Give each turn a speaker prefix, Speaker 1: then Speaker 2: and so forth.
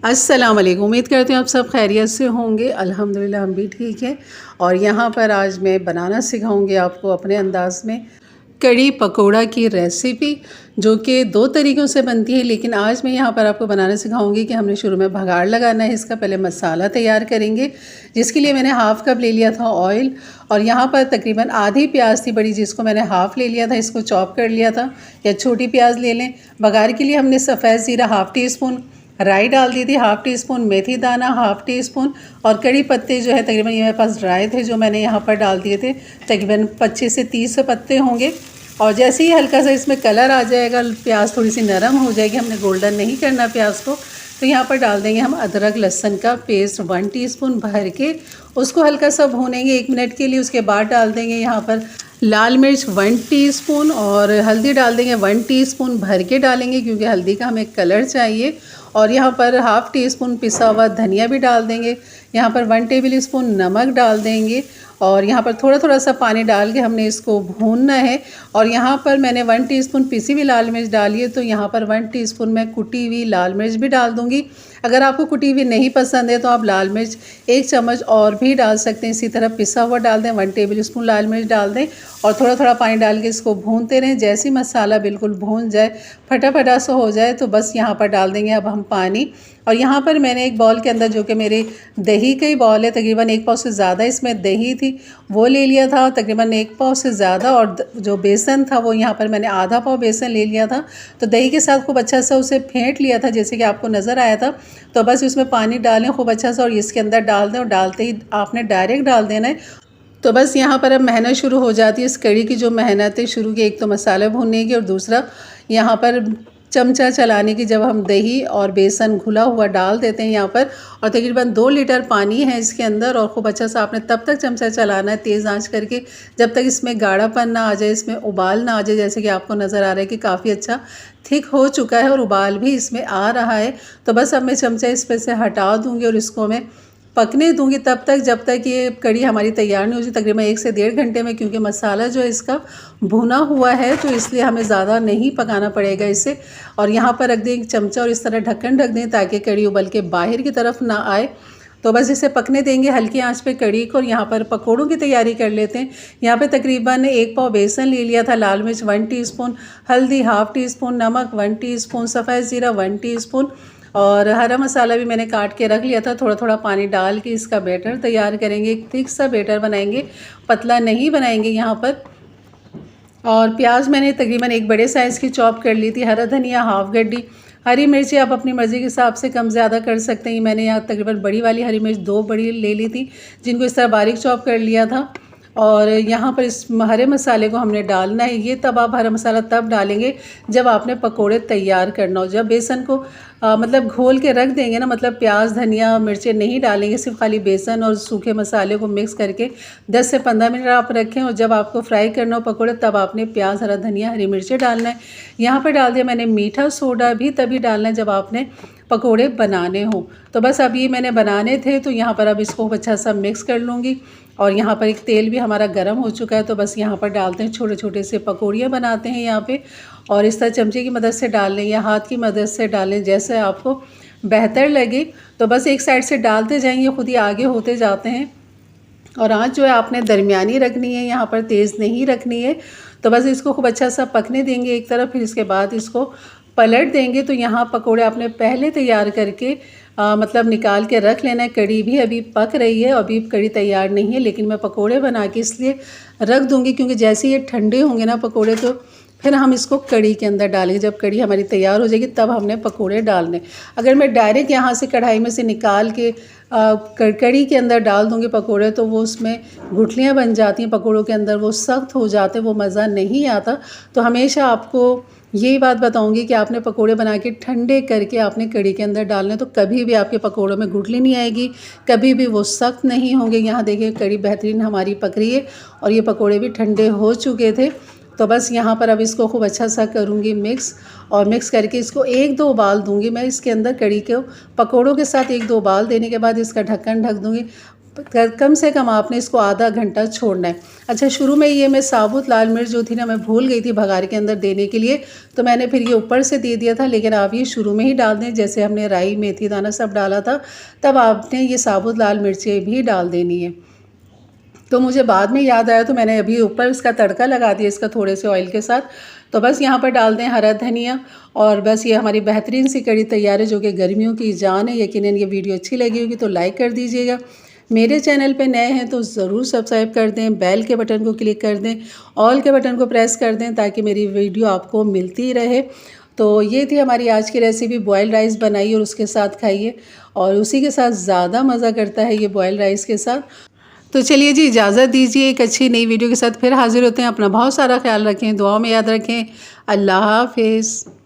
Speaker 1: अस्सलाम वालेकुम। उम्मीद करते हैं आप सब खैरियत से होंगे। अल्हम्दुलिल्लाह हम भी ठीक हैं। और यहाँ पर आज मैं बनाना सिखाऊंगी आपको अपने अंदाज़ में कड़ी पकोड़ा की रेसिपी, जो कि दो तरीक़ों से बनती है, लेकिन आज मैं यहाँ पर आपको बनाना सिखाऊंगी कि हमने शुरू में भगाड़ लगाना है। इसका पहले मसाला तैयार करेंगे, जिसके लिए मैंने हाफ़ कप ले लिया था ऑयल, और यहाँ पर तकरीबन आधी प्याज थी बड़ी, जिसको मैंने हाफ़ ले लिया था, इसको चॉप कर लिया था, या छोटी प्याज ले लें। भगाड़ के लिए हमने सफ़ेद ज़ीरा हाफ़ टी स्पून, राई डाल दी थी हाफ़ टी स्पून, मेथी दाना हाफ़ टी स्पून, और कड़ी पत्ते जो है तकरीबन ये मेरे पास ड्राई थे जो मैंने यहाँ पर डाल दिए थे, तकरीबन 25 से 30 पत्ते होंगे। और जैसे ही हल्का सा इसमें कलर आ जाएगा, प्याज थोड़ी सी नरम हो जाएगी, हमने गोल्डन नहीं करना प्याज को, तो यहाँ पर डाल देंगे हम अदरक लहसुन का पेस्ट 1 टीस्पून भर के, उसको हल्का सा भूनेंगे 1 मिनट के लिए। उसके बाद डाल देंगे यहाँ पर लाल मिर्च 1 टीस्पून, और हल्दी डाल देंगे 1 टीस्पून भर के डालेंगे, क्योंकि हल्दी का हमें कलर चाहिए। और यहाँ पर हाफ़ टी स्पून पिसा हुआ धनिया भी डाल देंगे। यहाँ पर 1 टेबल स्पून नमक डाल देंगे, और यहाँ पर थोड़ा थोड़ा सा पानी डाल के हमने इसको भूनना है। और यहाँ पर मैंने 1 टीस्पून पिसी हुई लाल मिर्च डाली है, तो यहाँ पर 1 टीस्पून मैं कुटी हुई लाल मिर्च भी डाल दूँगी। अगर आपको कुटी हुई नहीं पसंद है तो आप लाल मिर्च 1 चम्मच और भी डाल सकते हैं। इसी तरह पिसा हुआ डाल दें, 1 टेबल स्पून लाल मिर्च डाल दें, और थोड़ा थोड़ा पानी डाल के इसको भूनते रहें। जैसे ही मसाला बिल्कुल भून जाए, फटाफटा सा हो जाए, तो बस यहाँ पर डाल देंगे अब हम पानी। और यहाँ पर मैंने एक बॉल के अंदर, जो कि मेरे दही का ही बॉल है, तकरीबन 1 पाव से ज़्यादा इसमें दही थी, वो ले लिया था, तकरीबन 1 पाव से ज़्यादा। और जो बेसन था वो यहाँ पर मैंने आधा पाव बेसन ले लिया था, तो दही के साथ खूब अच्छा सा उसे फेंट लिया था, जैसे कि आपको नज़र आया था। तो बस इसमें पानी डालें खूब अच्छा सा, और इसके अंदर डाल दें, और डालते ही आपने डायरेक्ट डाल देना है। तो बस यहाँ पर अब मेहनत शुरू हो जाती है। इस कड़ी की जो मेहनत है शुरू की, एक तो मसाला भूनने की, और दूसरा यहाँ पर चमचा चलाने की। जब हम दही और बेसन घुला हुआ डाल देते हैं यहाँ पर, और तकरीबन 2 लीटर पानी है इसके अंदर, और खूब अच्छा सा आपने तब तक चमचा चलाना है तेज़ आंच करके, जब तक इसमें गाढ़ापन ना आ जाए, इसमें उबाल ना आ जाए। जैसे कि आपको नज़र आ रहा है कि काफ़ी अच्छा थिक हो चुका है, और उबाल भी इसमें आ रहा है। तो बस अब मैं चमचा इस पर से हटा दूँगी, और इसको मैं पकने दूंगी तब तक जब तक ये कड़ी हमारी तैयार नहीं हो जाती, तकरीबन 1 से 1.5 घंटे में, क्योंकि मसाला जो है इसका भुना हुआ है, तो इसलिए हमें ज़्यादा नहीं पकाना पड़ेगा इसे। और यहाँ पर रख दें एक चमचा, और इस तरह ढक्कन ढक दें ताकि कड़ी उबल के बाहर की तरफ ना आए। तो बस इसे पकने देंगे हल्की आंच पे कड़ी को। और यहाँ पर पकोड़ों की तैयारी कर लेते हैं। यहाँ पे तकरीबन 1 पाव बेसन ले लिया था, लाल मिर्च 1 टीस्पून, हल्दी हाफ़ टी स्पून, नमक 1 टीस्पून, सफ़ेद ज़ीरा 1 टीस्पून, और हरा मसाला भी मैंने काट के रख लिया था। थोड़ा थोड़ा पानी डाल के इसका बैटर तैयार करेंगे। एक थिक सा बैटर बनाएंगे, पतला नहीं बनाएंगे यहाँ पर। और प्याज मैंने तकरीबन एक बड़े साइज़ की चॉप कर ली थी, हरा धनिया हाफ़ गड्डी, हरी मिर्ची आप अपनी मर्ज़ी के हिसाब से कम ज़्यादा कर सकते हैं। मैंने यहाँ तकरीबन बड़ी वाली हरी मिर्च 2 बड़ी ले ली थी, जिनको इस तरह बारीक चॉप कर लिया था। और यहाँ पर इस हरे मसाले को हमने डालना है। ये तब आप हरा मसाला तब डालेंगे जब आपने पकोड़े तैयार करना हो। जब बेसन को मतलब घोल के रख देंगे ना, मतलब प्याज धनिया मिर्चें नहीं डालेंगे, सिर्फ खाली बेसन और सूखे मसाले को मिक्स करके 10 से 15 मिनट आप रखें, और जब आपको फ्राई करना हो पकोड़े, तब आपने प्याज हरा धनिया हरी मिर्चें डालना है। यहाँ पर डाल दिया मैंने मीठा सोडा भी तभी डालना है जब आपने पकोड़े बनाने हो। तो बस अब ये मैंने बनाने थे, तो यहाँ पर अब इसको अच्छा सा मिक्स कर लूँगी। और यहाँ पर एक तेल भी हमारा गर्म हो चुका है, तो बस यहाँ पर डालते हैं, छोटे छोटे से पकौड़ियाँ बनाते हैं यहाँ पे। और इस तरह चमचे की मदद से डाल लें या हाथ की मदद से डालें, जैसे आपको बेहतर लगे। तो बस एक साइड से डालते जाएंगे, खुद ही आगे होते जाते हैं। और आँच जो है आपने दरमियानी रखनी है, यहाँ पर तेज़ नहीं रखनी है। तो बस इसको खूब अच्छा सा पकने देंगे एक तरफ, फिर इसके बाद इसको पलट देंगे। तो यहाँ पकोड़े आपने पहले तैयार करके मतलब निकाल के रख लेना है। कड़ी भी अभी पक रही है, अभी कड़ी तैयार नहीं है, लेकिन मैं पकोड़े बना के इसलिए रख दूँगी, क्योंकि जैसे ये ठंडे होंगे ना पकोड़े, तो फिर हम इसको कड़ी के अंदर डालेंगे। जब कड़ी हमारी तैयार हो जाएगी तब हमने पकोड़े डालने। अगर मैं डायरेक्ट यहाँ से कढ़ाई में से निकाल के कड़ी के अंदर डाल दूँगी पकोड़े, तो वो उसमें गुठलियाँ बन जाती हैं पकोड़ों के अंदर, वो सख्त हो जाते, वो मज़ा नहीं आता। तो हमेशा आपको यही बात बताऊंगी कि आपने पकोड़े बना के ठंडे करके आपने कड़ी के अंदर डालने, तो कभी भी आपके पकोड़ों में गुठली नहीं आएगी, कभी भी वो सख्त नहीं होंगे। यहाँ देखिए कड़ी बेहतरीन हमारी पक रही है, और ये पकोड़े भी ठंडे हो चुके थे। तो बस यहाँ पर अब इसको खूब अच्छा सा करूँगी मिक्स, और मिक्स करके इसको 1-2 उबाल दूँगी मैं इसके अंदर। कड़ी को पकोड़ों के साथ 1-2 उबाल देने के बाद इसका ढक्कन ढक दूँगी। कम से कम आपने इसको आधा घंटा छोड़ना है। अच्छा, शुरू में ये मैं साबुत लाल मिर्च जो थी ना, मैं भूल गई थी भगारे के अंदर देने के लिए, तो मैंने फिर ये ऊपर से दे दिया था। लेकिन आप ये शुरू में ही डाल दें, जैसे हमने राई मेथी दाना सब डाला था, तब आपने ये साबुत लाल मिर्चें भी डाल देनी है। तो मुझे बाद में याद आया, तो मैंने अभी ऊपर इसका तड़का लगा दिया इसका थोड़े से ऑयल के साथ। तो बस यहाँ पर डाल दें हरा धनिया, और बस ये हमारी बेहतरीन सी कड़ी तैयार है, जो कि गर्मियों की जान है। यकीनन ये वीडियो अच्छी लगी होगी तो लाइक कर दीजिएगा। मेरे चैनल पे नए हैं तो ज़रूर सब्सक्राइब कर दें, बेल के बटन को क्लिक कर दें, ऑल के बटन को प्रेस कर दें, ताकि मेरी वीडियो आपको मिलती रहे। तो ये थी हमारी आज की रेसिपी। बॉयल राइस बनाइए और उसके साथ खाइए, और उसी के साथ ज़्यादा मज़ा करता है ये बॉयल राइस के साथ। तो चलिए जी, इजाज़त दीजिए, एक अच्छी नई वीडियो के साथ फिर हाजिर होते हैं। अपना बहुत सारा ख्याल रखें, दुआओं में याद रखें। अल्लाह हाफिज़।